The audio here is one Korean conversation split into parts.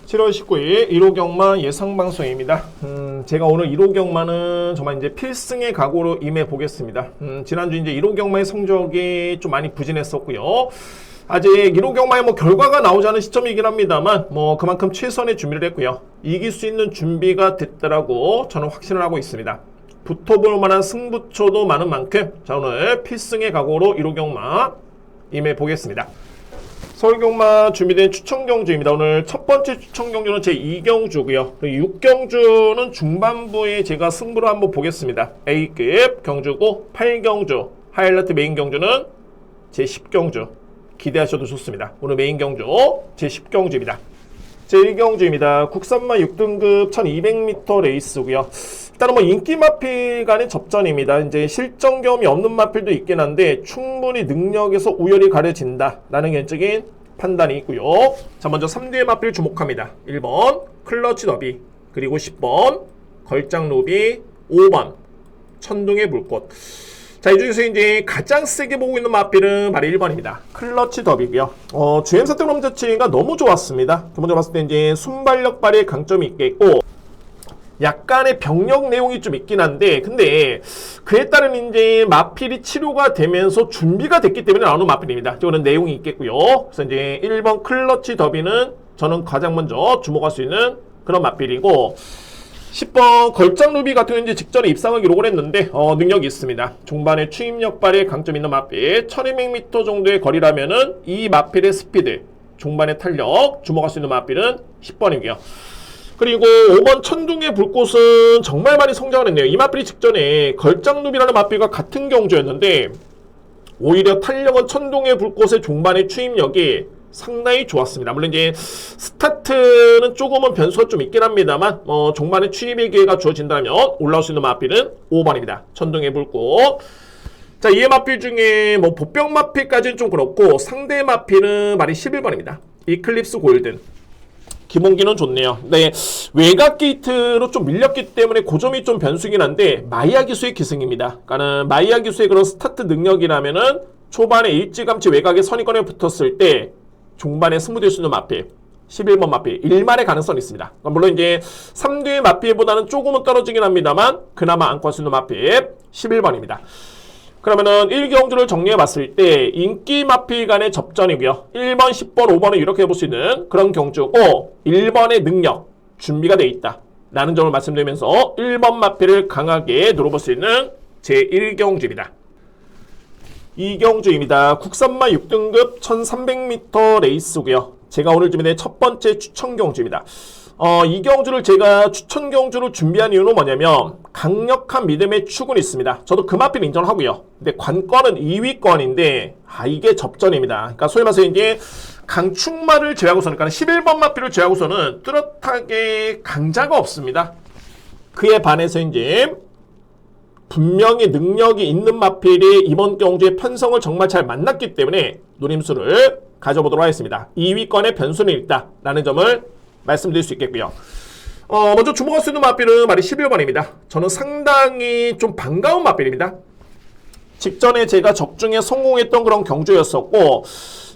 7월 19일 1호 경마 예상 방송입니다. 제가 오늘 1호 경마는 정말 이제 필승의 각오로 임해 보겠습니다. 지난주 이제 1호 경마의 성적이 좀 많이 부진했었고요. 아직 1호 경마의 결과가 나오지 않은 시점이긴 합니다만 그만큼 최선의 준비를 했고요. 이길 수 있는 준비가 됐다라고 저는 확신을 하고 있습니다. 붙어볼 만한 승부처도 많은 만큼 자, 오늘 필승의 각오로 1호 경마 임해 보겠습니다. 서울경마 준비된 추천경주입니다. 오늘 첫 번째 추천경주는 제 2경주고요. 6경주는 중반부에 제가 승부를 한번 보겠습니다. A급 경주고 8경주, 하이라이트 메인 경주는 제 10경주. 기대하셔도 좋습니다. 오늘 메인 경주 제 10경주입니다. 제 1경주입니다. 국산마 6등급 1200m 레이스고요. 일단은 인기 마필 간의 접전입니다. 이제 실전 경험이 없는 마필도 있긴 한데 충분히 능력에서 우열이 가려진다 라는 개인적인 판단이 있고요. 자, 먼저 3대의 마필 주목합니다. 1번 클러치 더비, 그리고 10번 걸작 로비, 5번 천둥의 불꽃. 자, 이 중에서 이제 가장 세게 보고 있는 마필은 바로 1번입니다. 클러치 더비고요. GM 사택 롬 자체가 너무 좋았습니다. 먼저 봤을 때 이제 순발력 발휘의 강점이 있겠고, 약간의 병력 내용이 좀 있긴 한데, 근데 그에 따른 이제 마필이 치료가 되면서 준비가 됐기 때문에 나오는 마필입니다. 이거는 내용이 있겠고요. 그래서 이제 1번 클러치 더비는 저는 가장 먼저 주목할 수 있는 그런 마필이고, 10번 걸작 루비 같은 경우는 이제 직전에 입상을 기록을 했는데 능력이 있습니다. 종반에 추임력 발휘에 강점 있는 마필, 1200m 정도의 거리라면은 이 마필의 스피드, 종반의 탄력 주목할 수 있는 마필은 10번이고요. 그리고 5번 천둥의 불꽃은 정말 많이 성장을 했네요. 이 마필이 직전에 걸작 루비라는 마필과 같은 경주였는데 오히려 탄력은 천둥의 불꽃의 종반의 추임력이 상당히 좋았습니다. 물론 이제 스타트는 조금은 변수가 좀 있긴 합니다만 종반의 추임의 기회가 주어진다면 올라올 수 있는 마필은 5번입니다. 천둥의 불꽃. 자, 이의 마필 중에 보병 마필까지는 좀 그렇고 상대 마필은 말이 11번입니다. 이클립스 골든. 기본기는 좋네요. 네, 외곽 게이트로 좀 밀렸기 때문에 그 점이 좀 변수긴 한데 마이아 기수의 기승입니다. 그러니까는 마이아 기수의 그런 스타트 능력이라면은 초반에 일찌감치 외곽에 선의권에 붙었을 때 종반에 승부될 수 있는 마필 11번 마필 1만의 가능성이 있습니다. 물론 이제 3뒤의 마필보다는 조금은 떨어지긴 합니다만 그나마 안고 할 수 있는 마필 11번입니다. 그러면은 1경주를 정리해 봤을 때 인기 마필 간의 접전이고요. 1번, 10번, 5번을 이렇게 해볼 수 있는 그런 경주고 1번의 능력, 준비가 되어 있다 라는 점을 말씀드리면서 1번 마필을 강하게 노려볼 수 있는 제1경주입니다. 2경주입니다. 국산마 6등급 1300m 레이스고요. 제가 오늘 준비된 첫 번째 추천 경주입니다. 이 경주를 제가 추천 경주로 준비한 이유는 뭐냐면 강력한 믿음의 축은 있습니다. 저도 그 마필 인정하고요. 근데 관건은 2위권인데 이게 접전입니다. 그러니까 소위 말해서 이제 강축마를 제외하고서는, 그러니까 11번 마필을 제외하고서는 뚜렷하게 강자가 없습니다. 그에 반해서 이제 분명히 능력이 있는 마필이 이번 경주의 편성을 정말 잘 만났기 때문에 노림수를 가져보도록 하겠습니다. 2위권의 변수는 있다라는 점을 말씀드릴 수 있겠고요. 먼저 주목할 수 있는 마필은 말이 11번입니다. 저는 상당히 좀 반가운 마필입니다. 직전에 제가 적중에 성공했던 그런 경주였었고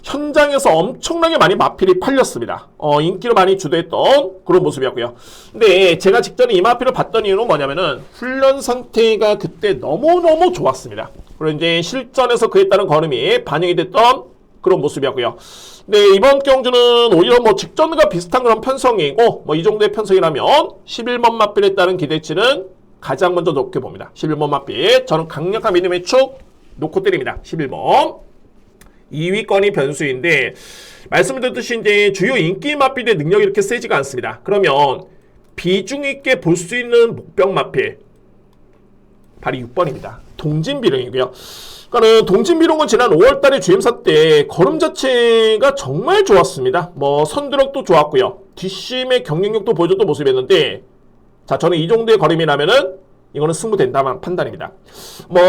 현장에서 엄청나게 많이 마필이 팔렸습니다. 인기를 많이 주도했던 그런 모습이었고요. 근데 제가 직전에 이 마필을 봤던 이유는 뭐냐면은 훈련 상태가 그때 너무너무 좋았습니다. 그리고 이제 실전에서 그에 따른 걸음이 반영이 됐던 그런 모습이었고요. 네, 이번 경주는 오히려 직전과 비슷한 그런 편성이고 이 정도의 편성이라면 11번 마필에 따른 기대치는 가장 먼저 높게 봅니다. 11번 마필 저는 강력한 믿음의 축 놓고 때립니다. 11번 2위권이 변수인데 말씀을 드렸듯이 이제 주요 인기 마필의 능력이 이렇게 세지가 않습니다. 그러면 비중 있게 볼 수 있는 목병 마필 바로 6번입니다. 동진비룡이고요. 그러니까 동진비룡은 지난 5월달에 주임사 때 걸음 자체가 정말 좋았습니다. 선두력도 좋았고요. 뒷심의 경쟁력도 보여줬던 모습이었는데 자, 저는 이 정도의 걸음이라면은 이거는 승부된다만 판단입니다.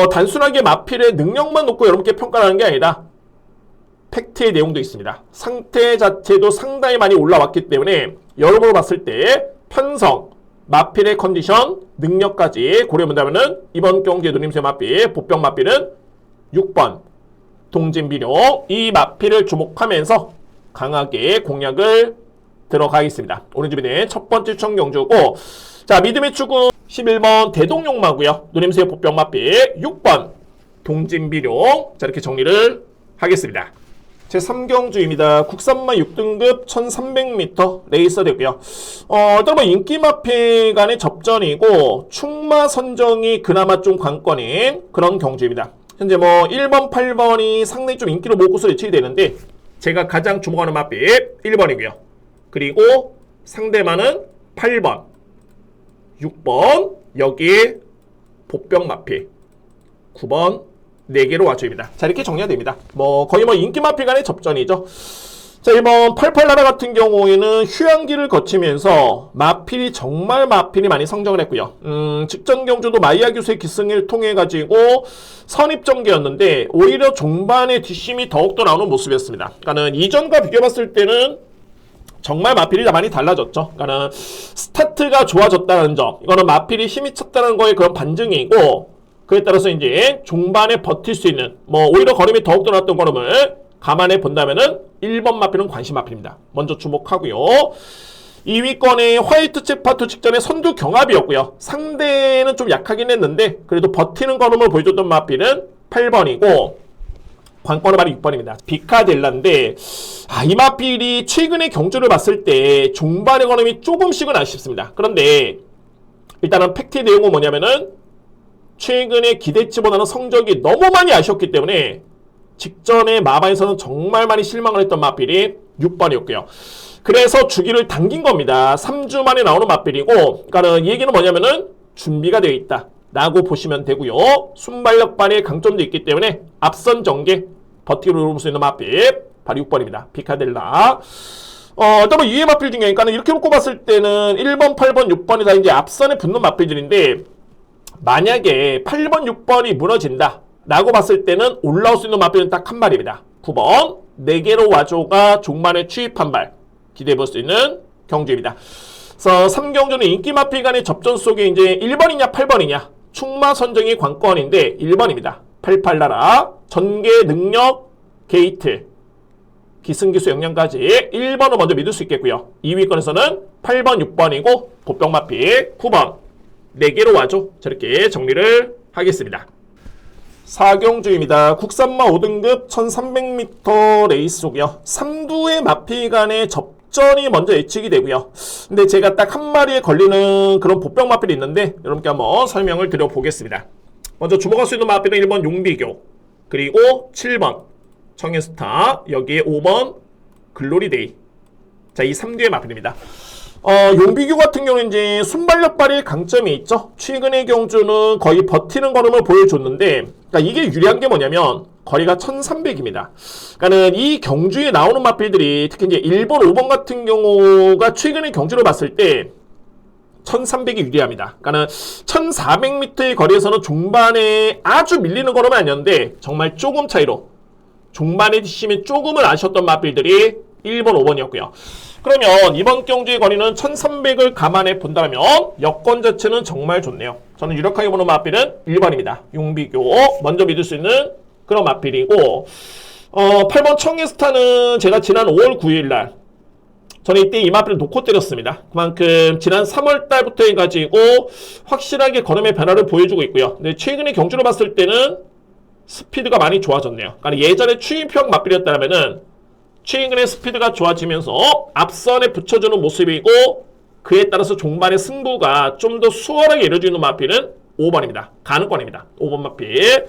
단순하게 마필의 능력만 놓고 여러분께 평가하는 게 아니라 팩트의 내용도 있습니다. 상태 자체도 상당히 많이 올라왔기 때문에 여러분으로 봤을 때 편성, 마필의 컨디션, 능력까지 고려해본다면은 이번 경기의 노림수의 마필, 보병 마필은 6번 동진비룡 이 마필을 주목하면서 강하게 공략을 들어가겠습니다. 오늘 준비된 첫 번째 추천 경주고, 자, 믿음의 축은 11번 대동용마고요. 누님새 보병 맞비 6번 동진비룡. 자, 이렇게 정리를 하겠습니다. 제 3경주입니다. 국산마 6등급 1300m 레이서 되고요. 일단 뭐 인기 마필 간의 접전이고 충마 선정이 그나마 좀 관건인 그런 경주입니다. 현재 뭐 1번, 8번이 상당히 좀 인기로 몰고서 예측이 되는데 제가 가장 주목하는 마필 1번이고요. 그리고 상대마는 8번, 6번, 여기에 보병 마필 9번 4개로 와줘입니다. 자, 이렇게 정리가 됩니다. 뭐 거의 뭐 인기 마필 간의 접전이죠. 자, 이번 88나라 같은 경우에는 휴양기를 거치면서 마필이 정말 마필이 많이 성장을 했고요. 직전 경주도 마이야 교수의 기승을 통해 가지고 선입전개였는데 오히려 종반에 뒷심이 더욱더 나오는 모습이었습니다. 그러니까는 이전과 비교해봤을 때는 정말 마필이 많이 달라졌죠. 그러니까는 스타트가 좋아졌다는 점, 이거는 마필이 힘이 찼다는 거에 그런 반증이고, 그에 따라서 이제 종반에 버틸 수 있는, 뭐 오히려 걸음이 더욱더 나왔던 걸음을 감안해 본다면은 1번 마필은 관심 마필입니다. 먼저 주목하고요. 2위권의 화이트 체파투 직전에 선두 경합이었고요. 상대는 좀 약하긴 했는데 그래도 버티는 걸음을 보여줬던 마필은 8번이고, 관건은 바로 6번입니다. 비카델라인데, 이 마필이 최근의 경주를 봤을 때 종반의 걸음이 조금씩은 아쉽습니다. 그런데 일단은 팩트 내용은 뭐냐면은 최근의 기대치보다는 성적이 너무 많이 아쉬웠기 때문에 직전에 마바에서는 정말 많이 실망을 했던 마필이 6번이었고요. 그래서 주기를 당긴 겁니다. 3주 만에 나오는 마필이고, 그러니까 이 얘기는 뭐냐면은 준비가 되어 있다 라고 보시면 되고요. 순발력 발휘의 강점도 있기 때문에 앞선 전개 버티고 누를 수 있는 마필 바로 6번입니다. 비카델라. 일단 뭐 2회 마필 중에, 그러니까 이렇게 놓고 봤을 때는 1번, 8번, 6번이 다 이제 앞선에 붙는 마필들인데, 만약에 8번, 6번이 무너진다 라고 봤을 때는 올라올 수 있는 마필은 딱 한 발입니다. 9번 4개로 와줘가 종반에 추입한 발 기대해볼 수 있는 경주입니다. 그래서 3경주는 인기 마필 간의 접전 속에 이제 1번이냐 8번이냐 충마 선정이 관건인데 1번입니다. 88나라 전개 능력 게이트 기승기수 역량까지 1번을 먼저 믿을 수 있겠고요. 2위권에서는 8번, 6번이고 보병 마필 9번 4개로 와줘. 저렇게 정리를 하겠습니다. 4경주입니다. 국산마 5등급 1300m 레이스고요. 3두의 마필 간의 접전이 먼저 예측이 되고요. 근데 제가 딱 한 마리에 걸리는 그런 보병 마필이 있는데 여러분께 한번 설명을 드려보겠습니다. 먼저 주목할 수 있는 마필은 1번 용비교, 그리고 7번 청해스타, 여기에 5번 글로리데이. 자, 이 3두의 마필입니다. 용비교 같은 경우는 이제 순발력 발휘의 강점이 있죠. 최근의 경주는 거의 버티는 걸음을 보여줬는데, 그러니까 이게 유리한 게 뭐냐면 거리가 1300입니다. 그러니까는 이 경주에 나오는 마필들이 특히 이제 1번, 5번 같은 경우가 최근의 경주를 봤을 때 1300이 유리합니다. 그러니까는 1400m의 거리에서는 종반에 아주 밀리는 걸음은 아니었는데 정말 조금 차이로 종반의 뒷심이 조금은 아쉬웠던 마필들이 1번, 5번이었고요. 그러면 이번 경주의 거리는 1300을 감안해 본다면 여건 자체는 정말 좋네요. 저는 유력하게 보는 마필은 1번입니다. 용비교 먼저 믿을 수 있는 그런 마필이고, 8번 청해스타는 제가 지난 5월 9일날 저는 이때 이 마필을 놓고 때렸습니다. 그만큼 지난 3월달부터 해가지고 확실하게 걸음의 변화를 보여주고 있고요. 근데 최근에 경주를 봤을 때는 스피드가 많이 좋아졌네요. 그러니까 예전에 추임평 마필이었다면은 최근의 스피드가 좋아지면서 앞선에 붙여주는 모습이고, 그에 따라서 종반의 승부가 좀 더 수월하게 이루어지는 마필은 5번입니다. 가능권입니다. 5번 마필.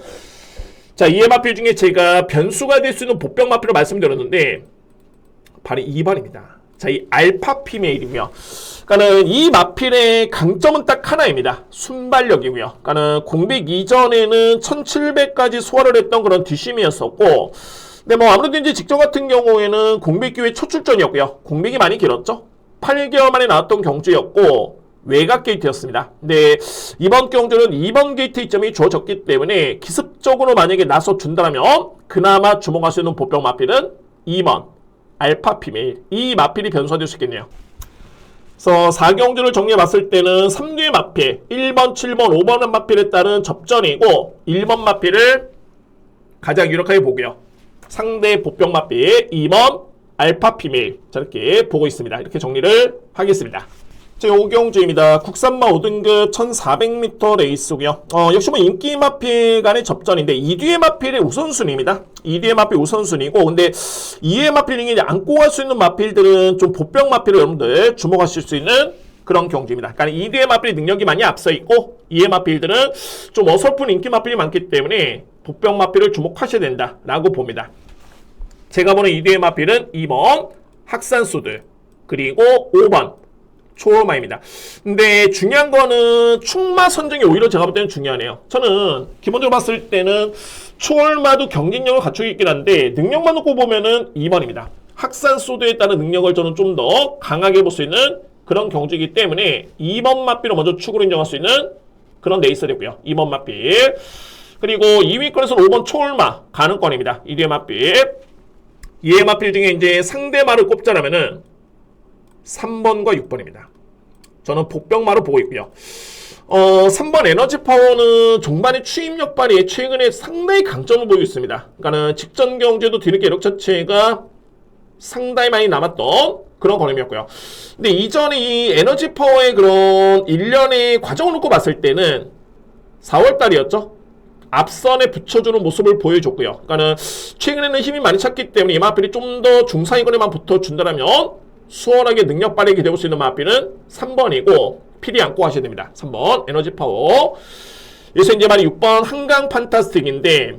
자, 2회 마필 중에 제가 변수가 될 수 있는 보병 마필을 말씀드렸는데 바로 2번입니다. 자, 이 알파 피메일이고요. 그러니까는 이 마필의 강점은 딱 하나입니다. 순발력이고요. 그러니까는 공백 이전에는 1700까지 소화를 했던 그런 뒷심이었었고, 근데 뭐 아무래도 이제 직전 같은 경우에는 공백 기회 첫 출전이었고요. 공백이 많이 길었죠. 8개월 만에 나왔던 경주였고 외곽 게이트였습니다. 근데 이번 경주는 2번 게이트 이점이 주어졌기 때문에 기습적으로 만약에 나서 준다면 그나마 주목할 수 있는 보병 마필은 2번 알파 피메일. 이 마필이 변수가 될 수 있겠네요. 그래서 4경주를 정리해 봤을 때는 3두의 마필 1번, 7번, 5번의 마필에 따른 접전이고 1번 마필을 가장 유력하게 보고요. 상대 보병 마필 2번 알파 피메일. 자, 이렇게 보고 있습니다. 이렇게 정리를 하겠습니다. 제 오경주입니다. 국산마 5등급 1400m 레이스고요. 역시 뭐 인기 마필 간의 접전인데 2뒤의 마필의 우선순위입니다. 2뒤의 마필 우선순위고, 근데 2위의 마필 중에 안고 갈 수 있는 마필들은 좀 보병 마필을 여러분들 주목하실 수 있는 그런 경주입니다. 그러니까 2뒤의 마필의 능력이 많이 앞서 있고 2위의 마필들은 좀 어설픈 인기 마필이 많기 때문에 보병 마필을 주목하셔야 된다라고 봅니다. 제가 보는 2뒤의 마필은 2번 학산소드, 그리고 5번 초월마입니다. 근데 중요한 거는 충마 선정이 오히려 제가 볼 때는 중요하네요. 저는 기본적으로 봤을 때는 초월마도 경쟁력을 갖추고 있긴 한데 능력만 놓고 보면은 2번입니다. 학산소드에 따른 능력을 저는 좀 더 강하게 볼 수 있는 그런 경주이기 때문에 2번 마필을 먼저 축으로 인정할 수 있는 그런 레이스 되고요. 2번 마필. 그리고 2위권에서는 5번 초월마 가능권입니다. 1위의 마필. 2위의 마필 중에 이제 상대마를 꼽자라면은 3번과 6번입니다. 저는 복병마로 보고 있고요. 3번 에너지 파워는 종반의 추임력 발휘에 최근에 상당히 강점을 보이고 있습니다. 그러니까는 직전 경제도 뒤늦게 이력 자체가 상당히 많이 남았던 그런 걸음이었고요. 근데 이전에 이 에너지 파워의 그런 일련의 과정을 놓고 봤을 때는 4월달이었죠. 앞선에 붙여주는 모습을 보여줬고요. 그러니까는 최근에는 힘이 많이 찼기 때문에 이 마필이 좀 더 중상위권에만 붙어준다면 수월하게 능력 발휘 기대볼 수 있는 마필은 3번이고 필히 안고 하셔야 됩니다. 3번 에너지 파워. 여기서 이제 말이 6번 한강 판타스틱인데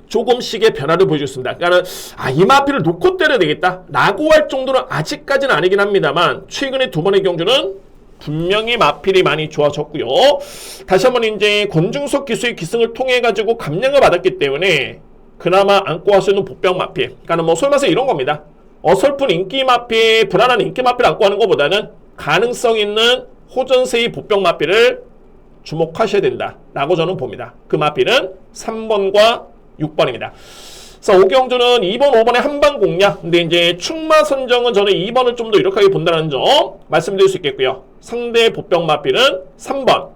조금씩의 변화를 보여줬습니다. 그러니까 이 마필을 놓고 때려야 되겠다 라고 할 정도는 아직까지는 아니긴 합니다만 최근에 두 번의 경주는 분명히 마필이 많이 좋아졌고요. 다시 한번 이제 권중석 기수의 기승을 통해 가지고 감량을 받았기 때문에 그나마 안고 할 수 있는 복병 마필. 그러니까 뭐 소위 말해서 이런 겁니다. 어설픈 인기 마필, 불안한 인기 마필 안고 하는 것보다는 가능성 있는 호전세의 복병 마필을 주목하셔야 된다라고 저는 봅니다. 그 마필은 3번과 6번입니다. 그래서 오경주는 2번, 5번의 한방 공략. 근데 이제 충마 선정은 저는 2번을 좀 더 유력하게 본다는 점 말씀드릴 수 있겠고요. 상대 복병 마필은 3번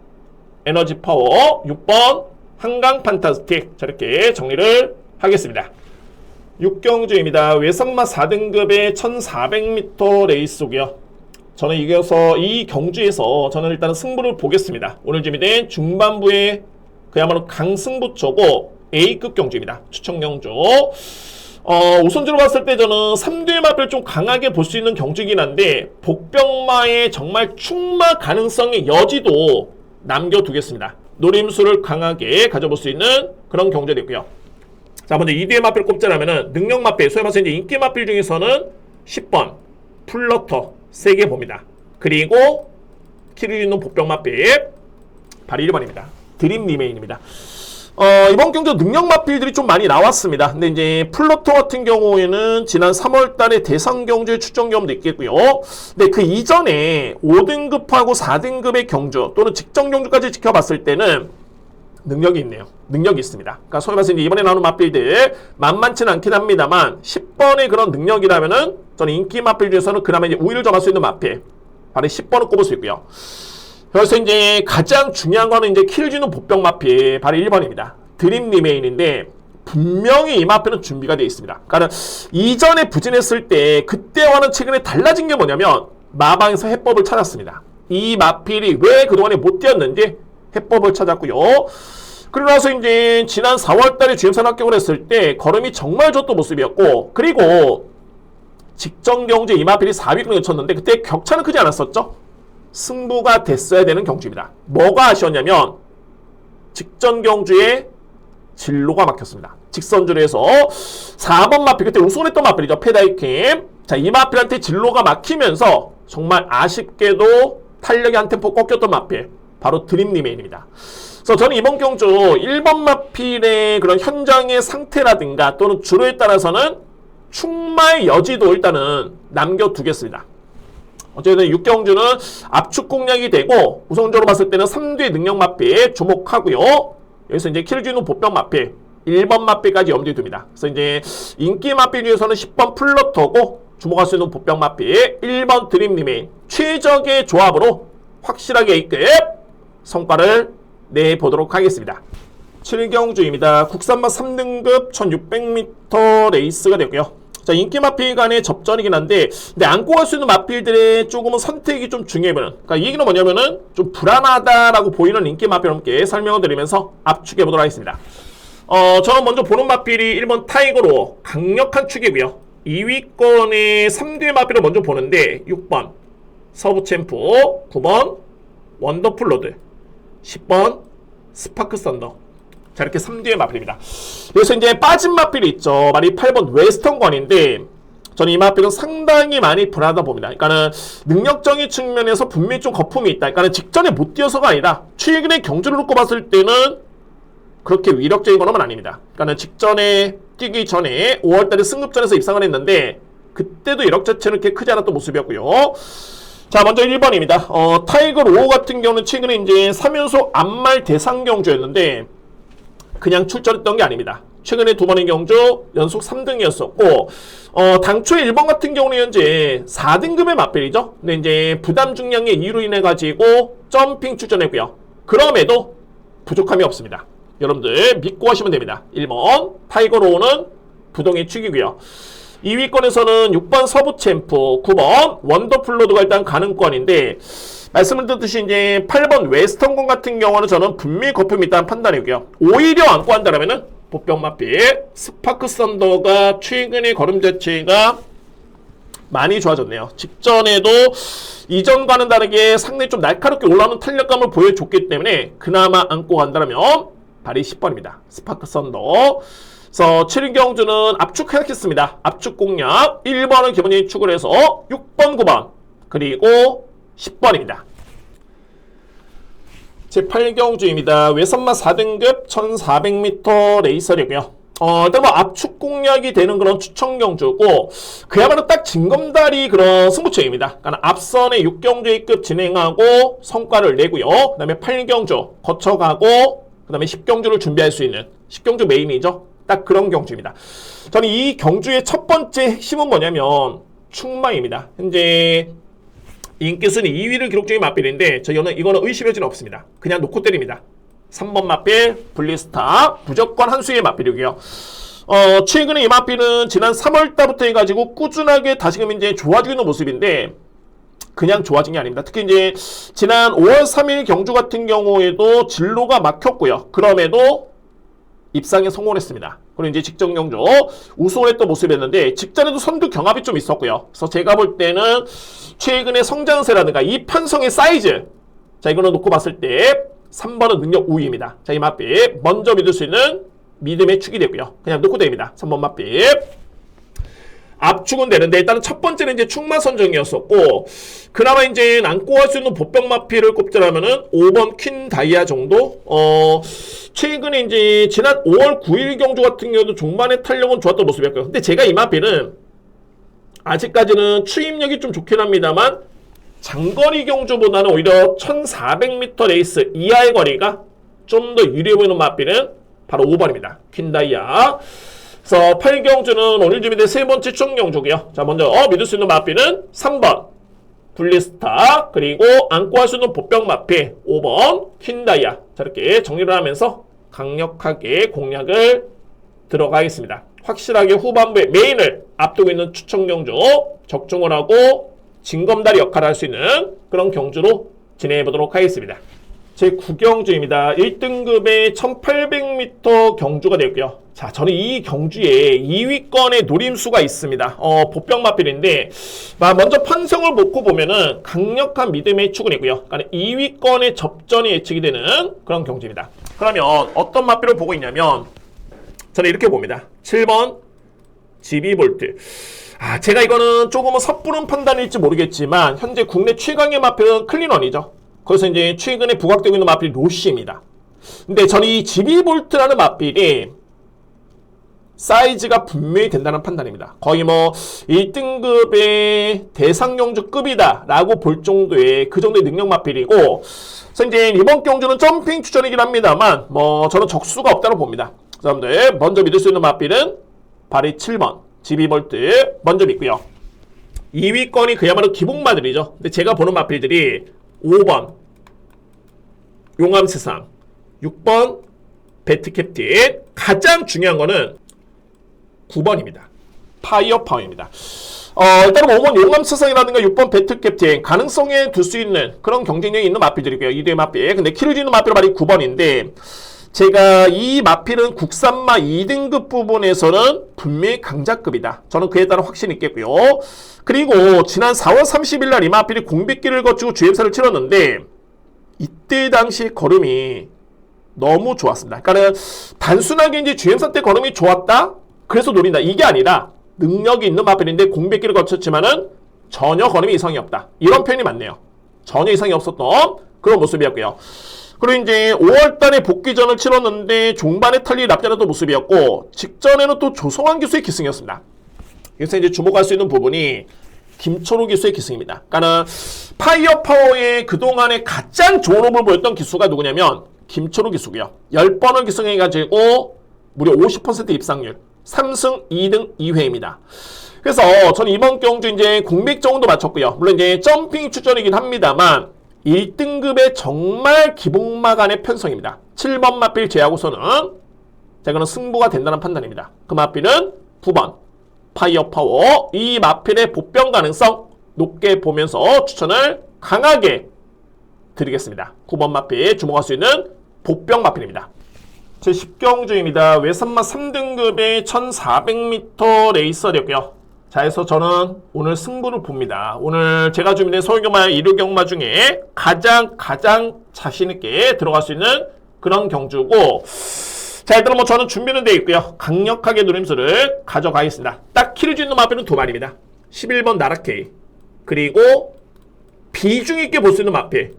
에너지 파워, 6번 한강 판타스틱. 저렇게 정리를 하겠습니다. 육경주입니다. 외선마 4등급의 1400m 레이스고요. 저는 이겨서 이 경주에서 저는 일단은 승부를 보겠습니다. 오늘 준비된 중반부에 그야말로 강승부처고 A급 경주입니다. 추천 경주. 우선주로 봤을 때 저는 3뒤의 마필을 좀 강하게 볼 수 있는 경주이긴 한데 복병마의 정말 충마 가능성의 여지도 남겨두겠습니다. 노림수를 강하게 가져볼 수 있는 그런 경주가 됐고요. 자, 먼저 2뒤의 마필을 꼽자라면은 능력 마필, 소위 말해서 이제 인기 마필 중에서는 10번 플러터 3개 봅니다. 그리고 키를 잇는 복병 마필 바로 1번입니다. 드림 리메인입니다. 이번 경주 능력 마필들이 좀 많이 나왔습니다. 근데 이제 플러터 같은 경우에는 지난 3월 달에 대상 경주의 출전 경험도 있겠고요. 근데 그 이전에 5등급하고 4등급의 경주 또는 직전 경주까지 지켜봤을 때는 능력이 있네요. 능력이 있습니다. 그러니까 소위 말해서 이제 이번에 나오는 마필들 만만치는 않긴 합니다만 10번의 그런 능력이라면은 저는 인기 마필 중에서는 그나마 이제 우위를 점할 수 있는 마필 바로 10번을 꼽을 수 있고요. 그래서 이제 가장 중요한 거는 이제 킬 주는 복병 마필 바로 1번입니다. 드림 리메인인데 분명히 이 마필은 준비가 되어 있습니다. 그러니까 이전에 부진했을 때 그때와는 최근에 달라진 게 뭐냐면 마방에서 해법을 찾았습니다. 이 마필이 왜 그동안에 못 뛰었는지 해법을 찾았고요. 그러고 나서 이제 지난 4월달에 GM선 합격을 했을 때 걸음이 정말 좋던 모습이었고, 그리고 직전 경주에 이마필이 4위권에 쳤는데 그때 격차는 크지 않았었죠. 승부가 됐어야 되는 경주입니다. 뭐가 아쉬웠냐면 직전 경주에 진로가 막혔습니다. 직선주로 해서 4번 마필, 그때 우승을 했던 마필이죠. 페다이킴. 자, 이 마필한테 진로가 막히면서 정말 아쉽게도 탄력이 한 템포 꺾였던 마필 바로 드림 리메인입니다. 그래서 저는 이번 경주 1번 마필의 그런 현장의 상태라든가 또는 주로에 따라서는 충마의 여지도 일단은 남겨두겠습니다. 어쨌든 6경주는 압축 공략이 되고 우선적으로 봤을 때는 3뒤의 능력 마필 주목하고요. 여기서 이제 킬주는 보병 마필 1번 마필까지 염두에 둡니다. 그래서 이제 인기 마필 중에서는 10번 플러터고 주목할 수 있는 보병 마필 1번 드림 리메인 최적의 조합으로 확실하게 A급 성과를 내보도록 하겠습니다. 7경주입니다. 국산마 3등급 1600m 레이스가 되고요. 자, 인기 마필 간의 접전이긴 한데, 근데 안고 갈 수 있는 마필들의 조금은 선택이 좀 중요해 보이는. 그러니까 이 얘기는 뭐냐면은 좀 불안하다라고 보이는 인기 마필 여러분께 설명을 드리면서 압축해 보도록 하겠습니다. 저는 먼저 보는 마필이 1번 타이거로 강력한 축이고요. 2위권의 3대 마필을 먼저 보는데 6번 서부 챔프, 9번 원더풀 로드, 10번 스파크 썬더. 자, 이렇게 3대의 마필입니다. 여기서 이제 빠진 마필이 있죠. 말이 8번 웨스턴권인데 저는 이 마필은 상당히 많이 불안하다 봅니다. 그러니까는 능력적인 측면에서 분명히 좀 거품이 있다. 그러니까는 직전에 못 뛰어서가 아니라 최근에 경주를 놓고 봤을 때는 그렇게 위력적인 건 아닙니다. 그러니까는 직전에 뛰기 전에 5월달에 승급전에서 입상을 했는데 그때도 이력 자체는 그렇게 크지 않았던 모습이었고요. 자, 먼저 1번입니다. 타이거 로우 같은 경우는 최근에 이제 3연속 암말 대상 경주였는데 그냥 출전했던 게 아닙니다. 최근에 2번의 경주 연속 3등이었었고, 당초에 1번 같은 경우는 현재 4등급의 마필이죠. 근데 이제 부담 중량의 이유로 인해가지고 점핑 출전했고요. 그럼에도 부족함이 없습니다. 여러분들 믿고 하시면 됩니다. 1번 타이거 로우는 부동의 축이고요. 2위권에서는 6번 서부 챔프, 9번 원더풀로드가 일단 가능권인데 말씀을 드렸듯이 이제 8번 웨스턴권 같은 경우는 저는 분명히 거품이 있다는 판단이고요. 오히려 안고 한다면은 보병마필 스파크 썬더가 최근의 걸음 자체가 많이 좋아졌네요. 직전에도 이전과는 다르게 상당히 좀 날카롭게 올라오는 탄력감을 보여줬기 때문에 그나마 안고 간다면 발이 10번입니다. 스파크 썬더. 그래서 7위 경주는 압축하겠습니다. 압축 공략 1번을 기본적인 축을 해서 6번, 9번 그리고 10번입니다. 제8경주입니다. 외선마 4등급 1400m 레이서이고요. 일단 뭐 압축 공략이 되는 그런 추천 경주고 그야말로 딱 징검다리 그런 승부처입니다. 그러니까 앞선에 6경주급 진행하고 성과를 내고요. 그 다음에 8경주 거쳐가고 그 다음에 10경주를 준비할 수 있는 10경주 메인이죠. 딱 그런 경주입니다. 저는 이 경주의 첫 번째 핵심은 뭐냐면 충망입니다. 현재 인기순위 2위를 기록 중인 마필인데 저는 이거는 의심의 여지는 없습니다. 그냥 놓고 때립니다. 3번 마필 블리스타 무조건 한 수의 마필이고요. 최근에 이 마필은 지난 3월달부터 해가지고 꾸준하게 다시금 이제 좋아지고 있는 모습인데 그냥 좋아진 게 아닙니다. 특히 이제 지난 5월 3일 경주 같은 경우에도 진로가 막혔고요. 그럼에도 입상에 성공했습니다. 그리고 이제 직전 경주 우승했던 모습이었는데 직전에도 선두 경합이 좀 있었고요. 그래서 제가 볼 때는 최근의 성장세라든가 이 편성의 사이즈, 자 이거는 놓고 봤을 때 3번은 능력 우위입니다. 자, 이 마필 먼저 믿을 수 있는 믿음의 축이 되고요. 그냥 놓고 됩니다. 3번 마필. 압축은 되는데 일단은 첫 번째는 이제 충마 선정이었었고 그나마 이제 안고 갈 수 있는 보병 마필을 꼽자라면은 5번 퀸 다이아 정도. 최근에 이제 지난 5월 9일 경주 같은 경우도 종반의 탄력은 좋았던 모습이었고요. 근데 제가 이 마필은 아직까지는 추임력이 좀 좋긴 합니다만 장거리 경주보다는 오히려 1400m 레이스 이하의 거리가 좀 더 유리해 보이는 마필은 바로 5번입니다. 퀸 다이아. 그래서 8경주는 오늘 준비된 세 번째 추천 경주고요. 자, 먼저 믿을 수 있는 마필은 3번 블리스타 그리고 안고 할 수 있는 보병 마필 5번 퀸다이아. 자, 이렇게 정리를 하면서 강력하게 공략을 들어가겠습니다. 확실하게 후반부에 메인을 앞두고 있는 추천 경주 적중을 하고 징검다리 역할을 할 수 있는 그런 경주로 진행해 보도록 하겠습니다. 제9경주입니다. 1등급의 1800m 경주가 되고요. 자, 저는 이 경주에 2위권의 노림수가 있습니다. 보병 마필인데 먼저 판성을 놓고 보면은 강력한 믿음의 축은이고요. 그러니까 2위권의 접전이 예측이 되는 그런 경주입니다. 그러면 어떤 마필을 보고 있냐면 저는 이렇게 봅니다. 7번 지비볼트. 제가 이거는 조금은 섣부른 판단일지 모르겠지만 현재 국내 최강의 마필은 클린원이죠. 거기서 이제 최근에 부각되고 있는 마필이 로시입니다. 근데 저는 이 지비볼트라는 마필이 사이즈가 분명히 된다는 판단입니다. 거의 뭐 1등급의 대상경주급이다 라고 볼 정도의 그 정도의 능력 마필이고 그래서 이제 이번 경주는 점핑 추천이긴 합니다만 뭐 저는 적수가 없다고 봅니다. 여러분들 먼저 믿을 수 있는 마필은 발이 7번 지비볼트 먼저 믿고요. 2위권이 그야말로 기복마들이죠. 근데 제가 보는 마필들이 5번 용암세상 6번 배트캡틴 가장 중요한 거는 9번입니다. 파이어파워입니다. 일단은 5번 용암사상이라든가 6번 배틀캡틴 가능성에 둘 수 있는 그런 경쟁력이 있는 마필들이고요. 2대 마필. 근데 키를 주는 마필은 바로 9번인데 제가 이 마필은 국산마 2등급 부분에서는 분명히 강자급이다. 저는 그에 따라 확신이 있겠고요. 그리고 지난 4월 30일 날 이 마필이 공백기를 거치고 주행사를 치렀는데 이때 당시 걸음이 너무 좋았습니다. 그러니까 단순하게 이제 주행사 때 걸음이 좋았다? 그래서 노린다. 이게 아니라 능력이 있는 마필인데 공백기를 거쳤지만은 전혀 걸음이 이상이 없다. 이런 표현이 맞네요. 전혀 이상이 없었던 그런 모습이었고요. 그리고 이제 5월달에 복귀전을 치렀는데 종반에 탈리 납작했던 모습이었고 직전에는 또 조성환 기수의 기승이었습니다. 그래서 이제 주목할 수 있는 부분이 김초로 기수의 기승입니다. 그러니까 파이어파워의 그동안에 가장 좋은 호흡을 보였던 기수가 누구냐면 김초로 기수고요. 10번을 기승해가지고 무려 50% 입상률 3승 2등 2회입니다. 그래서 저는 이번 경주 이제 공백정도 맞췄고요. 물론 이제 점핑 출전이긴 합니다만 1등급의 정말 기복마 간의 편성입니다. 7번 마필 제하고서는 제가는 승부가 된다는 판단입니다. 그 마필은 9번 파이어파워. 이 마필의 복병 가능성 높게 보면서 추천을 강하게 드리겠습니다. 9번 마필 주목할 수 있는 복병 마필입니다. 제 10경주입니다. 외산마 3등급의 1400m 레이서였고요. 자, 해서 저는 오늘 승부를 봅니다. 오늘 제가 준비된 서울경마 1호 중에 가장 자신있게 들어갈 수 있는 그런 경주고, 자, 일단 뭐 저는 준비는 되어 있고요. 강력하게 누림수를 가져가겠습니다. 딱 키를 주 있는 마필은 두 마리입니다. 11번 나라케이, 그리고 비중 있게 볼 수 있는 마필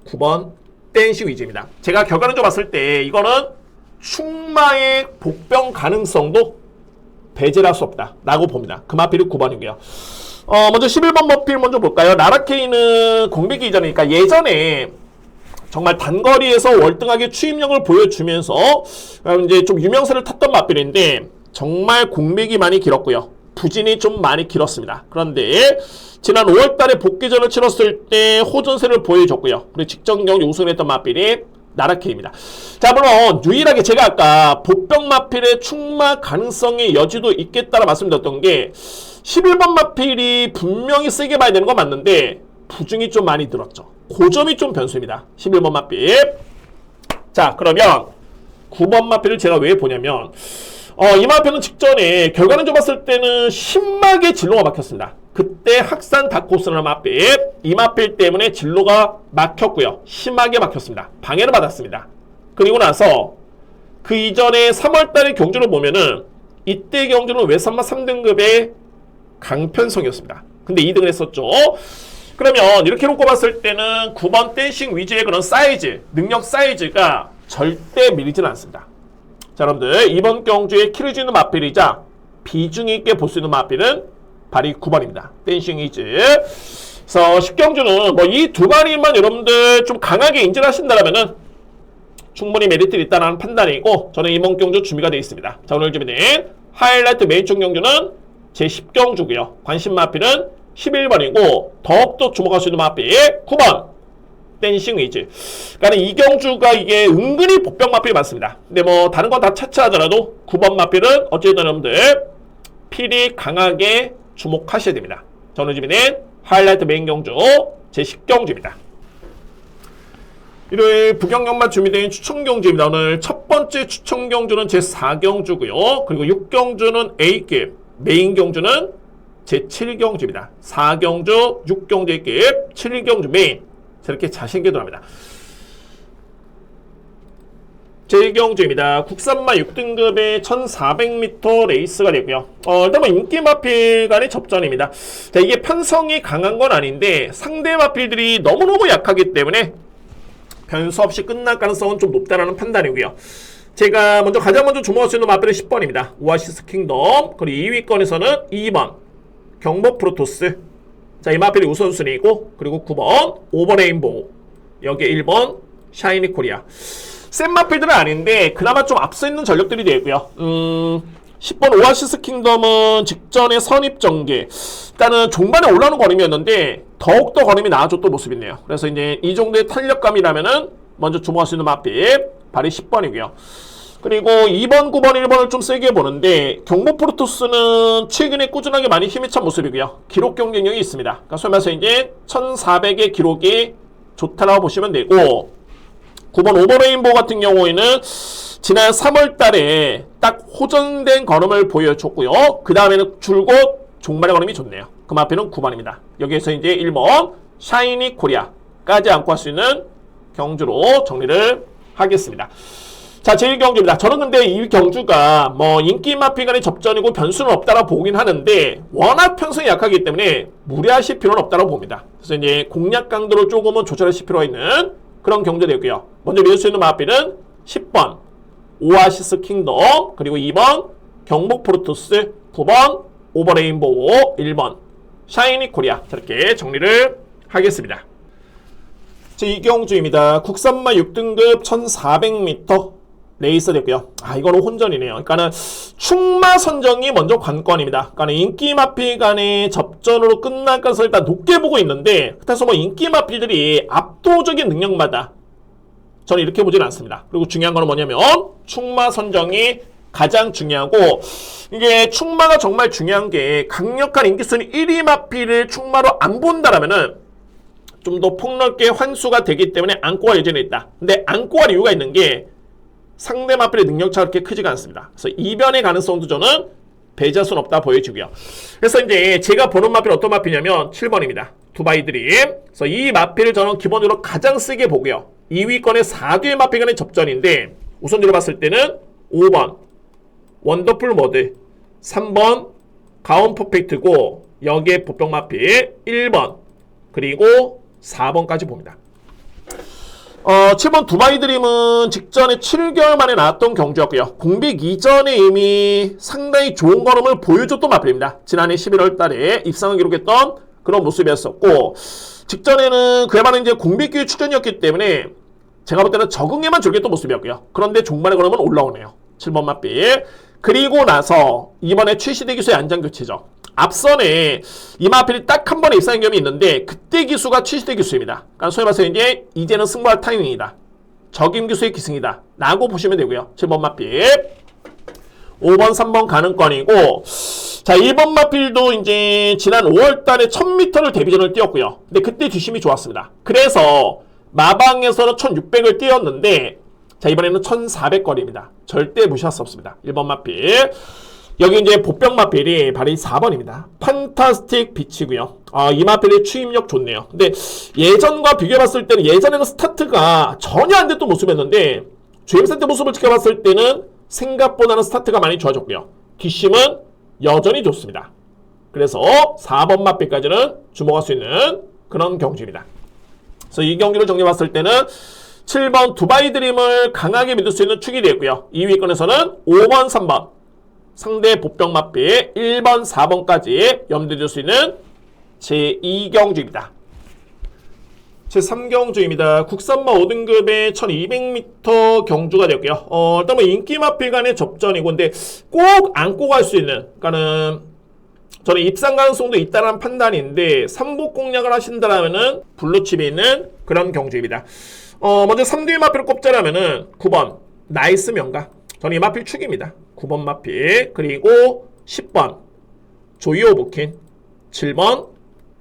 9번 댄시 위즈입니다. 제가 결과를 좀 봤을 때 이거는 충마의 복병 가능성도 배제할 수 없다 라고 봅니다. 그 마필이 9번이고요. 먼저 11번 마필 먼저 볼까요? 나라케이는 공백기 이전이니까 예전에 정말 단거리에서 월등하게 추임력을 보여주면서 이제 좀 유명세를 탔던 마필인데 정말 공백이 많이 길었고요. 부진이 좀 많이 길었습니다. 그런데 지난 5월달에 복귀전을 치렀을 때 호전세를 보여줬고요. 그리고 직전 경기 우승을 했던 마필이 나라케이입니다. 자, 물론 유일하게 제가 아까 복병 마필의 충마 가능성의 여지도 있겠다라 말씀드렸던 게 11번 마필이 분명히 세게 봐야 되는 건 맞는데 부중이 좀 많이 들었죠. 그 점이 좀 변수입니다. 11번 마필. 자, 그러면 9번 마필을 제가 왜 보냐면 이 마필은 직전에 결과는 좀 봤을 때는 심하게 진로가 막혔습니다. 그때 학산 다코스라는 마필, 이 마필 때문에 진로가 막혔고요. 심하게 막혔습니다. 방해를 받았습니다. 그리고 나서 그 이전에 3월달의 경주를 보면은 이때 경주는 외산마 3등급의 강편성이었습니다. 근데 2등을 했었죠. 그러면 이렇게 놓고 봤을 때는 9번 댄싱 위즈의 그런 사이즈, 능력 사이즈가 절대 밀리지는 않습니다. 자, 여러분들 이번 경주에 키를 주는 마필이자 비중 있게 볼 수 있는 마필은 바로 9번입니다. 댄싱 위즈. 그래서 10경주는 뭐 이 두 마리만 여러분들 좀 강하게 인정하신다면은 충분히 메리트가 있다는 판단이고 저는 이번 경주 준비가 되어 있습니다. 자, 오늘 준비된 하이라이트 메인총 경주는 제 10경주고요. 관심 마필은 11번이고 더욱더 주목할 수 있는 마필 9번 댄싱 위즈. 그러니까 이 경주가 이게 은근히 복병 마필이 많습니다. 근데 뭐 다른 건 다 차치하더라도 9번 마필은 어쨌든 여러분들 필히 강하게 주목하셔야 됩니다. 저는 준비된 하이라이트 메인 경주 제 10경주입니다. 일요일 부경경만 준비된 추천경주입니다. 오늘 첫 번째 추천경주는 제 4경주고요. 그리고 6경주는 A급, 메인 경주는 제 7경주입니다. 4경주, 6경주 A급, 7경주 메인. 저렇게 자신있게 돌아갑니다. 제1경주입니다. 국산마 6등급의 1400m 레이스가 되고요. 일단 뭐 인기 마필 간의 접전입니다. 자, 이게 편성이 강한 건 아닌데 상대 마필들이 너무너무 약하기 때문에 변수 없이 끝날 가능성은 좀 높다라는 판단이고요. 제가 가장 먼저 주목할 수 있는 마필은 10번입니다. 오아시스 킹덤. 그리고 2위권에서는 2번 경보 프로토스. 자, 이 마필이 우선순위이고 그리고 9번 오버 레인보우. 여기에 1번 샤이니 코리아. 센 마필들은 아닌데 그나마 좀 앞서 있는 전력들이 되고요. 10번 오아시스 킹덤은 직전에 선입 전개. 일단은 종반에 올라오는 걸음이었는데 더욱더 걸음이 나아졌던 모습이네요. 그래서 이제 이 정도의 탄력감이라면은 먼저 주목할 수 있는 마필 바로 10번이고요. 그리고 2번, 9번, 1번을 좀 세게 보는데 경북 프로토스는 최근에 꾸준하게 많이 힘이 찬 모습이고요. 기록 경쟁력이 있습니다. 그러니까 소위 말해서 이제 1400의 기록이 좋다라고 보시면 되고 9번 오버레인보우 같은 경우에는 지난 3월 달에 딱 호전된 걸음을 보여줬고요. 그 다음에는 줄곧 종말의 걸음이 좋네요. 그 앞에는 9번입니다. 여기에서 이제 1번 샤이니 코리아까지 안고 할 수 있는 경주로 정리를 하겠습니다. 자, 제1경주입니다. 저는 근데 이 경주가 뭐 인기 마피간의 접전이고 변수는 없다라고 보긴 하는데 워낙 편성이 약하기 때문에 무리하실 필요는 없다라고 봅니다. 그래서 이제 공략 강도를 조금은 조절하실 필요가 있는 그런 경주 되고요. 먼저 믿을 수 있는 마피는 10번 오아시스 킹덤, 그리고 2번 경북 프로토스, 9번 오버레인보우, 1번 샤이니 코리아. 저렇게 정리를 하겠습니다. 제2경주입니다. 국산마 6등급 1400m 레이서 됐고요. 이거는 혼전이네요. 그러니까는 충마 선정이 먼저 관건입니다. 그러니까 인기 마필 간의 접전으로 끝날 가능성을 일단 높게 보고 있는데, 그래서 뭐 인기 마필들이 압도적인 능력마다 저는 이렇게 보지는 않습니다. 그리고 중요한 거는 뭐냐면 충마 선정이 가장 중요하고, 이게 충마가 정말 중요한 게 강력한 인기순위 1위 마필을 충마로 안 본다라면은 좀 더 폭넓게 환수가 되기 때문에 안고 갈 예정에 있다. 근데 안고 갈 이유가 있는 게 상대 마필의 능력차가 그렇게 크지가 않습니다. 그래서 이변의 가능성도 저는 배제할 수는 없다 보여지고요. 그래서 이제 제가 보는 마필은 어떤 마필이냐면 7번입니다. 두바이 드림. 그래서 이 마필을 저는 기본적으로 가장 세게 보고요. 2위권의 4뒤의 마필 간의 접전인데 우선적으로 봤을 때는 5번 원더풀 모드, 3번 가온 퍼펙트고 여기에 보병 마필 1번 그리고 4번까지 봅니다. 7번 두바이 드림은 직전에 7개월 만에 나왔던 경주였고요. 공백 이전에 이미 상당히 좋은 걸음을 보여줬던 마필입니다. 지난해 11월 달에 입상을 기록했던 그런 모습이었었고, 직전에는 그야말로 이제 공백 기회 출전이었기 때문에 제가 볼 때는 적응에만 즐겼던 모습이었고요. 그런데 종말의 걸음은 올라오네요. 7번 마필. 그리고 나서 이번에 최시대 기수의 안장 교체죠. 앞선에 이 마필이 딱 한 번의 입상의 경험이 있는데 그때 기수가 최시대 기수입니다. 그러니까 소위 말해서 이제는 승부할 타이밍이다. 적임 기수의 기승이다. 라고 보시면 되고요. 7번 마필. 5번, 3번 가능권이고, 자, 1번 마필도 이제 지난 5월 달에 1000m를 데뷔전을 뛰었고요. 근데 그때 뒷심이 좋았습니다. 그래서 마방에서는 1600을 뛰었는데, 자, 이번에는 1400거리입니다. 절대 무시할 수 없습니다. 1번 마필. 여기 이제 보병 마필이 바로 이 4번입니다. 판타스틱 비치고요. 이 마필의 추임력 좋네요. 근데 예전과 비교해봤을 때는 예전에는 스타트가 전혀 안 됐던 모습이었는데 주행센터 모습을 지켜봤을 때는 생각보다는 스타트가 많이 좋아졌고요. 뒷심은 여전히 좋습니다. 그래서 4번 마필까지는 주목할 수 있는 그런 경주입니다. 그래서 이 경기를 정리해봤을 때는 7번 두바이 드림을 강하게 믿을 수 있는 축이 되었고요. 2위권에서는 5번, 3번 상대 보병 마필 1번, 4번까지 염두에 둘 수 있는 제2경주입니다. 제3경주입니다. 국산마 5등급의 1200m 경주가 되었고요. 일단 뭐 인기 마필 간의 접전이고, 근데 꼭 안고 갈 수 있는, 그러니까는 저는 입상 가능성도 있다는 판단인데 3복 공략을 하신다라면은 블루칩이 있는 그런 경주입니다. 먼저 3뒤의 마필을 꼽자라면은 9번 나이스 명가. 저는 이 마필 축입니다. 9번 마필, 그리고 10번 조이 오브킨, 7번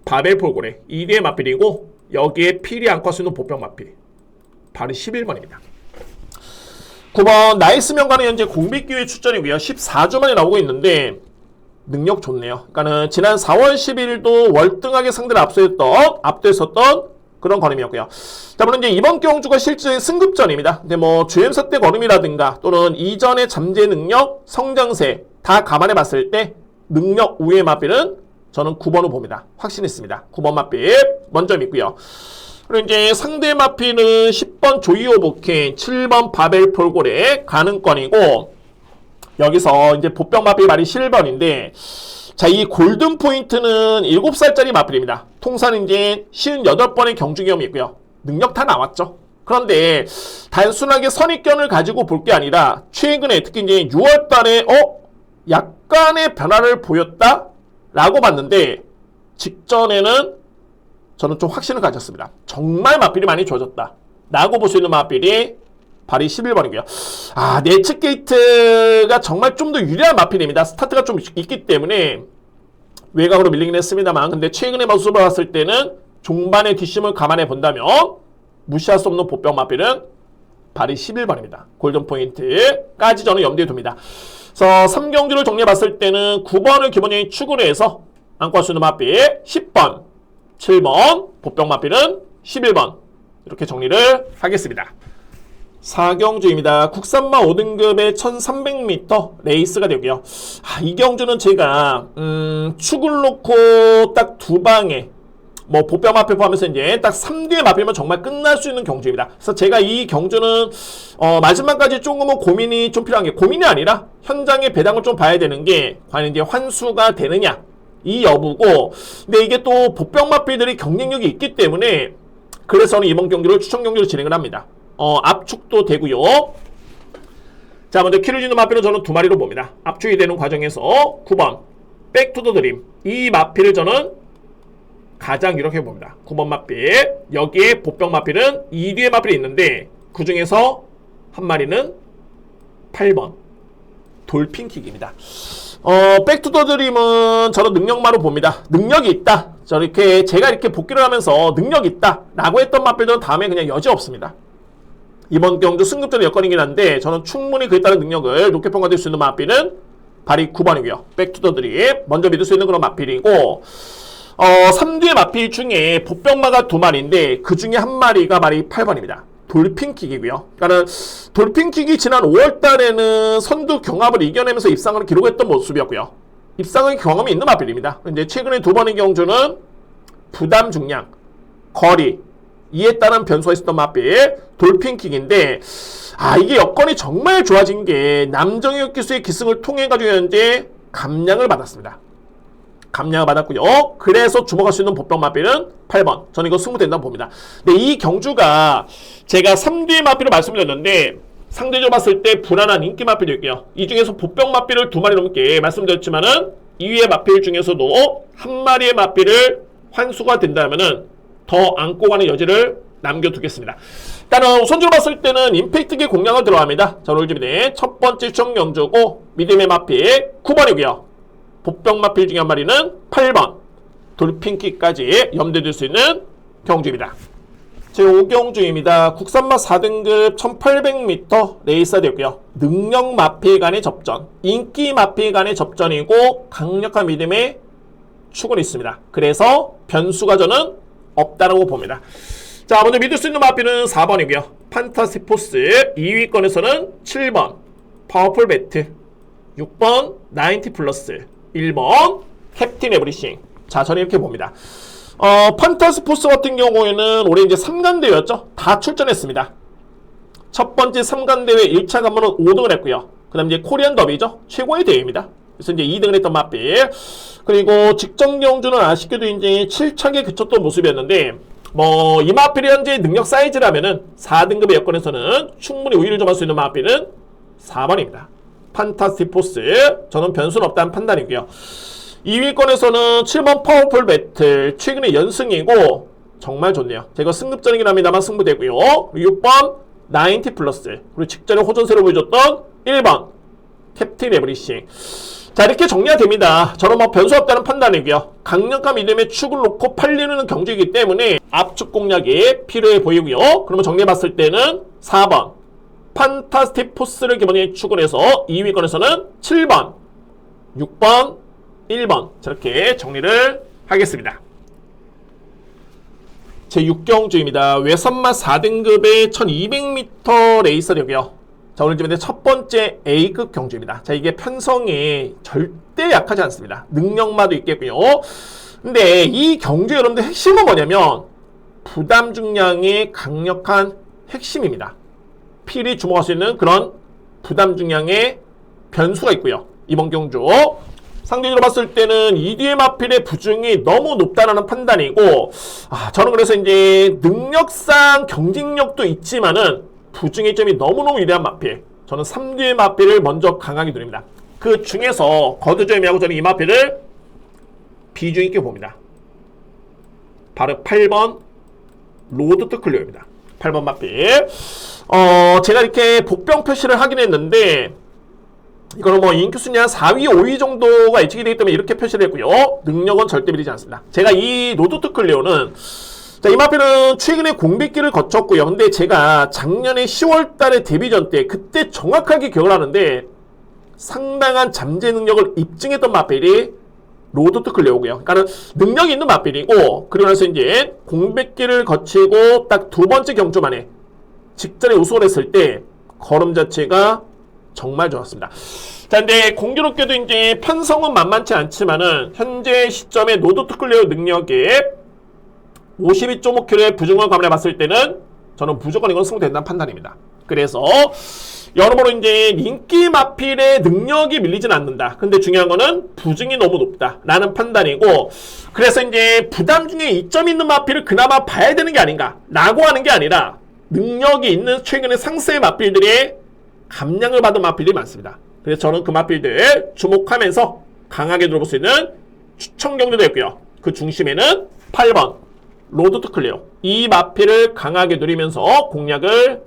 바벨 폴고레. 2뒤의 마필이고 여기에 필이 안고 할 수 있는 보병 마필 바로 11번입니다. 9번 나이스 명가는 현재 공백기회 출전이고요. 14주 만에 나오고 있는데 능력 좋네요. 그러니까는 지난 4월 10일도 월등하게 상대를 압도했었던 그런 걸음이었고요. 자, 물론 이제 이번 경주가 실제 승급전입니다. 근데 뭐 주행사 때 걸음이라든가 또는 이전의 잠재 능력, 성장세 다 감안해 봤을 때 능력 우위의 마필은 저는 9번을 봅니다. 확신했습니다. 9번 마필 먼저 믿고요. 그리고 이제 상대 마필은 10번 조이 오브킨, 7번 바벨 폴고레 가능권이고, 여기서 이제 보병 마필 말이 7번인데, 자, 이 골든 포인트는 7살짜리 마필입니다. 통산 이제 58번의 경주 경험이 있고요. 능력 다 나왔죠. 그런데 단순하게 선입견을 가지고 볼 게 아니라 최근에 특히 이제 6월 달에 약간의 변화를 보였다? 라고 봤는데 직전에는 저는 좀 확신을 가졌습니다. 정말 마필이 많이 좋아졌다. 라고 볼 수 있는 마필이 발이 11번이고요. 네츠 게이트가 정말 좀 더 유리한 마필입니다. 스타트가 좀 있기 때문에 외곽으로 밀리긴 했습니다만, 근데 최근의 모습을 봤을 때는 종반의 뒷심을 감안해 본다면 무시할 수 없는 보병 마필은 발이 11번입니다. 골든 포인트까지 저는 염두에 둡니다. 그래서 3경주를 정리해 봤을 때는 9번을 기본적인 축으로 해서 안고 할 수 있는 마필 10번, 7번, 보병 마필은 11번 이렇게 정리를 하겠습니다. 4경주입니다. 국산마 5등급의 1300m 레이스가 되고요. 이 경주는 제가 축을 놓고 딱 두 방에 뭐 보병 마필 포함해서 이제 딱 3뒤에 마필면 정말 끝날 수 있는 경주입니다. 그래서 제가 이 경주는 마지막까지 조금은 고민이 좀 필요한 게, 고민이 아니라 현장의 배당을 좀 봐야 되는 게 과연 이제 환수가 되느냐 이 여부고, 근데 이게 또 보병 마필들이 경쟁력이 있기 때문에 그래서 저는 이번 경주를 추천 경주로 진행을 합니다. 압축도 되고요. 자, 먼저 키를 주는 마필은 저는 두 마리로 봅니다. 압축이 되는 과정에서 9번 백투더 드림, 이 마필을 저는 가장 유력해 봅니다. 9번 마필, 여기에 보병 마필은 2뒤에 마필이 있는데 그 중에서 한 마리는 8번 돌핀킥입니다. 백투더 드림은 저는 능력마로 봅니다. 능력이 있다, 저렇게 제가 이렇게 복귀를 하면서 능력이 있다 라고 했던 마필들은 다음에 그냥 여지 없습니다. 이번 경주 승급전의 여건이긴 한데 저는 충분히 그에 따른 능력을 높게 평가될 수 있는 마필은 발이 9번이고요. 백투더 드림 먼저 믿을 수 있는 그런 마필이고, 3뒤의 마필 중에 보병마가 두 마리인데 그 중에 한 마리가 발이 8번입니다. 돌핀킥이고요. 그러니까 돌핀킥이 지난 5월달에는 선두 경합을 이겨내면서 입상을 기록했던 모습이었고요. 입상의 경험이 있는 마필입니다. 근데 최근에 두 번의 경주는 부담 중량, 거리, 이에 따른 변수가 있었던 마필 돌핀킥인데, 이게 여건이 정말 좋아진 게 남정혁 기수의 기승을 통해 가지고 현재 감량을 받았습니다. 감량을 받았고요. 그래서 주목할 수 있는 보병 마필은 8번. 저는 이거 승부된다고 봅니다. 근데 이 경주가 제가 3뒤의 마필을 말씀드렸는데 상대적으로 봤을 때 불안한 인기 마필도 있고요. 이 중에서 보병 마필을 두 마리 넘게 말씀드렸지만은 2위의 마필 중에서도 한 마리의 마필을 환수가 된다면은 더 안고 가는 여지를 남겨두겠습니다. 일단은 우선적으로 봤을 때는 임팩트계 공략을 들어갑니다. 자, 오늘 준비된 첫 번째 추천 경주고 믿음의 마필 9번이고요. 보병 마필 중에 한 마리는 8번 돌핀킥까지 염두에 둘 수 있는 경주입니다. 제5경주입니다. 국산마 4등급 1800m 레이스가 되고요. 능력 마필 간의 접전, 인기 마필 간의 접전이고 강력한 믿음의 축은 있습니다. 그래서 변수가 저는 없다라고 봅니다. 자, 먼저 믿을 수 있는 마필은 4번이고요. 판타스포스, 2위권에서는 7번 파워풀 배트, 6번 90 플러스, 1번 캡틴 에브리싱. 자, 저는 이렇게 봅니다. 판타스포스 같은 경우에는 올해 이제 3간 대회였죠. 다 출전했습니다. 첫 번째 3간 대회 1차 관문은 5등을 했고요. 그 다음 이제 코리안 더비죠. 최고의 대회입니다. 그래서 이제 2등을 했던 마필. 그리고 직전 경주는 아쉽게도 이제 7착에 그쳤던 모습이었는데, 이 마필이 현재 능력 사이즈라면은 4등급의 여건에서는 충분히 우위를 점할 수 있는 마필은 4번입니다. 판타스틱 포스. 저는 변수는 없다는 판단이고요. 2위권에서는 7번 파워풀 배틀. 최근에 연승이고 정말 좋네요. 제가 승급전이긴 합니다만 승부되고요. 6번 90 플러스. 그리고 직전에 호전세를 보여줬던 1번 캡틴 에브리싱. 자, 이렇게 정리가 됩니다. 저는 변수 없다는 판단이고요. 강력한 믿음의 축을 놓고 팔리는 경주이기 때문에 압축 공략이 필요해 보이고요. 그러면 정리해봤을 때는 4번 판타스틱 포스를 기본에 축을 해서 2위권에서는 7번, 6번, 1번 저렇게 정리를 하겠습니다. 제6경주입니다. 외선마 4등급의 1200m 레이서력이요. 자, 오늘 집에 첫 번째 A급 경주입니다. 자, 이게 편성이 절대 약하지 않습니다. 능력마도 있겠고요. 근데 이 경주 여러분들 핵심은 뭐냐면 부담 중량의 강력한 핵심입니다. 필히 주목할 수 있는 그런 부담 중량의 변수가 있고요. 이번 경주 상대적으로 봤을 때는 2뒤의 마필의 부중이 너무 높다는 판단이고, 저는 그래서 이제 능력상 경쟁력도 있지만은 부중의 점이 너무너무 유리한 마필, 저는 3뒤의 마필을 먼저 강하게 누립니다. 그 중에서 거두점이하고 저는 이 마필을 비중 있게 봅니다. 바로 8번 로드 투 클리어입니다. 8번 마필. 제가 이렇게 복병 표시를 하긴 했는데, 이거는 뭐 인큐 순위 한 4위, 5위 정도가 예측이 되기 때문에 이렇게 표시를 했고요. 능력은 절대 밀리지 않습니다. 제가 이 로드투 클리오는, 자, 이 마필은 최근에 공백기를 거쳤고요. 근데 제가 작년에 10월 달에 데뷔전 때, 그때 정확하게 기억을 하는데, 상당한 잠재 능력을 입증했던 마필이 로드투 클리오고요. 그러니까 능력이 있는 마필이고, 그리고 나서 이제 공백기를 거치고 딱 두 번째 경주 만에 직전에 우승을 했을 때 걸음 자체가 정말 좋았습니다. 자, 근데 공교롭게도 이제 편성은 만만치 않지만은 현재 시점에 로드투 클리오 능력에 52.5kg의 부중을 감안해 봤을 때는 저는 무조건 이건 승부된다는 판단입니다. 그래서 여러모로 이제 인기 마필의 능력이 밀리진 않는다. 근데 중요한 거는 부중이 너무 높다 라는 판단이고, 그래서 이제 부담 중에 이점 있는 마필을 그나마 봐야 되는 게 아닌가 라고 하는 게 아니라, 능력이 있는 최근에 상세의 마필들이 감량을 받은 마필들이 많습니다. 그래서 저는 그 마필들 주목하면서 강하게 들어볼 수 있는 추천 경주도 했고요. 그 중심에는 8번 로드투 클리오, 이 마필을 강하게 누리면서 공략을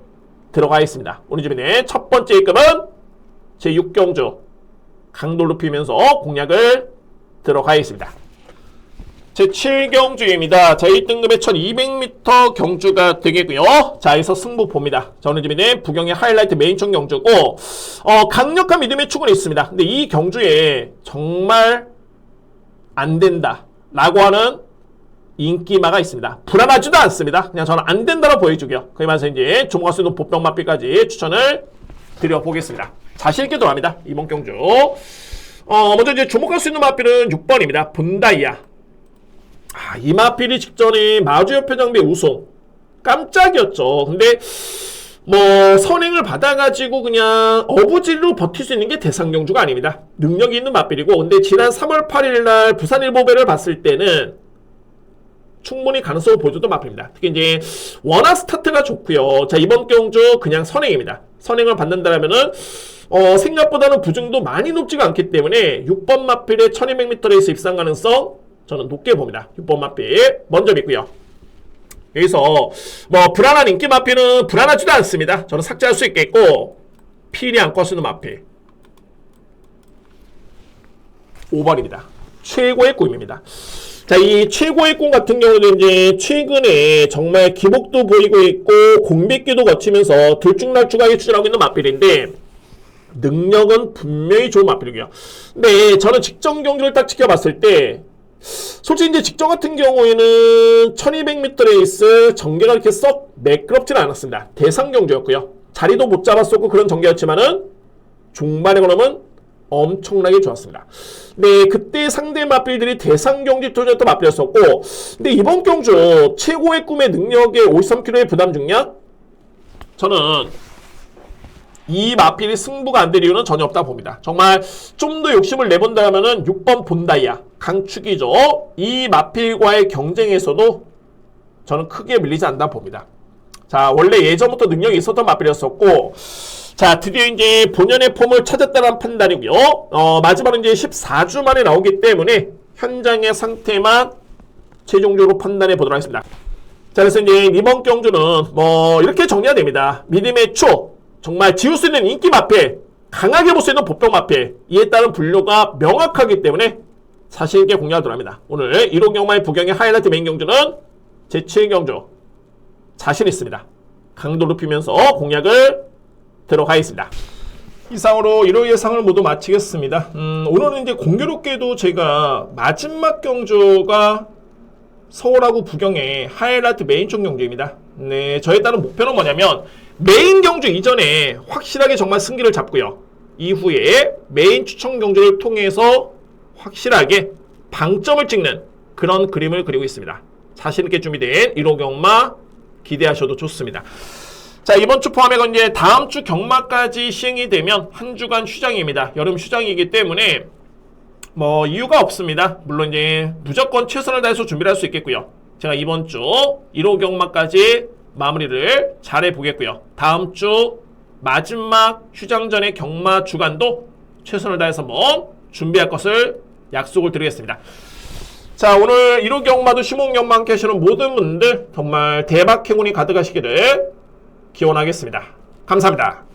들어가 있습니다. 오늘 주변에 첫 번째 입금은 제6경주 강도 높이면서 공략을 들어가 있습니다. 제7경주입니다. 자, 1등급의 1200m 경주가 되겠고요. 자, 여기서 승부 봅니다. 자, 오늘 주변에 부경의 하이라이트 메인천 경주고, 강력한 믿음의 축은 있습니다. 근데 이 경주에 정말 안 된다 라고 하는 인기마가 있습니다. 불안하지도 않습니다. 그냥 저는 안 된다로 보여주고요. 그러면서 이제 주목할 수 있는 보병 마필까지 추천을 드려보겠습니다. 자신있게 들어갑니다. 이번 경주. 먼저 이제 주목할 수 있는 마필은 6번입니다. 본다이아. 이 마필이 직전에 마주협회 장비 우승. 깜짝이었죠. 근데 뭐 선행을 받아가지고 그냥 어부지리로 버틸 수 있는 게 대상 경주가 아닙니다. 능력이 있는 마필이고, 근데 지난 3월 8일날 부산일보배를 봤을 때는 충분히 가능성을 보여줬던 마필입니다. 특히 이제 워낙 스타트가 좋고요. 자, 이번 경주 그냥 선행입니다. 선행을 받는다면은 생각보다는 부중도 많이 높지가 않기 때문에 6번 마필의 1200m 레이스 입상 가능성 저는 높게 봅니다. 6번 마필 먼저 믿고요. 여기서 뭐 불안한 인기 마필은 불안하지도 않습니다. 저는 삭제할 수 있겠고, 필이 안 껐으는 마필 5번입니다. 최고의 꿈입니다. 자, 이 최고의 꿈 같은 경우는 이제 최근에 정말 기복도 보이고 있고 공백기도 거치면서 들쭉날쭉하게 추진하고 있는 마필인데, 능력은 분명히 좋은 마필이고요. 근데 저는 직전 경주를 딱 지켜봤을 때 솔직히 이제 직전 같은 경우에는 1200m 레이스 전개가 이렇게 썩 매끄럽지는 않았습니다. 대상 경주였고요. 자리도 못 잡았었고 그런 전개였지만은 중반에 그러면 엄청나게 좋았습니다. 네, 그때 상대 마필들이 대상 경기 도전했던 마필이었었고, 근데 이번 경주 최고의 꿈의 능력의 53kg의 부담 중량, 저는 이 마필이 승부가 안 될 이유는 전혀 없다고 봅니다. 정말 좀 더 욕심을 내본다면은 6번 본다이아 강축이죠. 이 마필과의 경쟁에서도 저는 크게 밀리지 않는다고 봅니다. 자, 원래 예전부터 능력이 있었던 마필이었었고, 자, 드디어 이제 본연의 폼을 찾았다는 판단이고요. 마지막은 이제 14주 만에 나오기 때문에 현장의 상태만 최종적으로 판단해 보도록 하겠습니다. 자, 그래서 이제 이번 경주는 뭐 이렇게 정리가 됩니다. 믿음의 초, 정말 지울 수 있는 인기 마필, 강하게 볼 수 있는 보병 마필, 이에 따른 분류가 명확하기 때문에 자신있게 공략하도록 합니다. 오늘 1호 경마의 부경의 하이라이트 메인 경주는 제7경주 자신 있습니다. 강도 높이면서 공략을 들어가겠습니다. 이상으로 1호 예상을 모두 마치겠습니다. 오늘은 이제 공교롭게도 제가 마지막 경주가 서울하고 부경의 하이라이트 메인총 경주입니다. 네, 저에 따른 목표는 뭐냐면 메인 경주 이전에 확실하게 정말 승기를 잡고요. 이후에 메인 추천 경주를 통해서 확실하게 방점을 찍는 그런 그림을 그리고 있습니다. 자신있게 준비된 1호 경마 기대하셔도 좋습니다. 자, 이번 주 포함해 이제 다음 주 경마까지 시행이 되면 한 주간 휴장입니다. 여름 휴장이기 때문에 뭐 이유가 없습니다. 물론 이제 무조건 최선을 다해서 준비를 할 수 있겠고요. 제가 이번 주 1호 경마까지 마무리를 잘 해보겠고요. 다음 주 마지막 휴장 전의 경마 주간도 최선을 다해서 한번 준비할 것을 약속을 드리겠습니다. 자, 오늘 1호 경마도 시몽경마 함께 하시는 모든 분들 정말 대박 행운이 가득하시기를 기원하겠습니다. 감사합니다.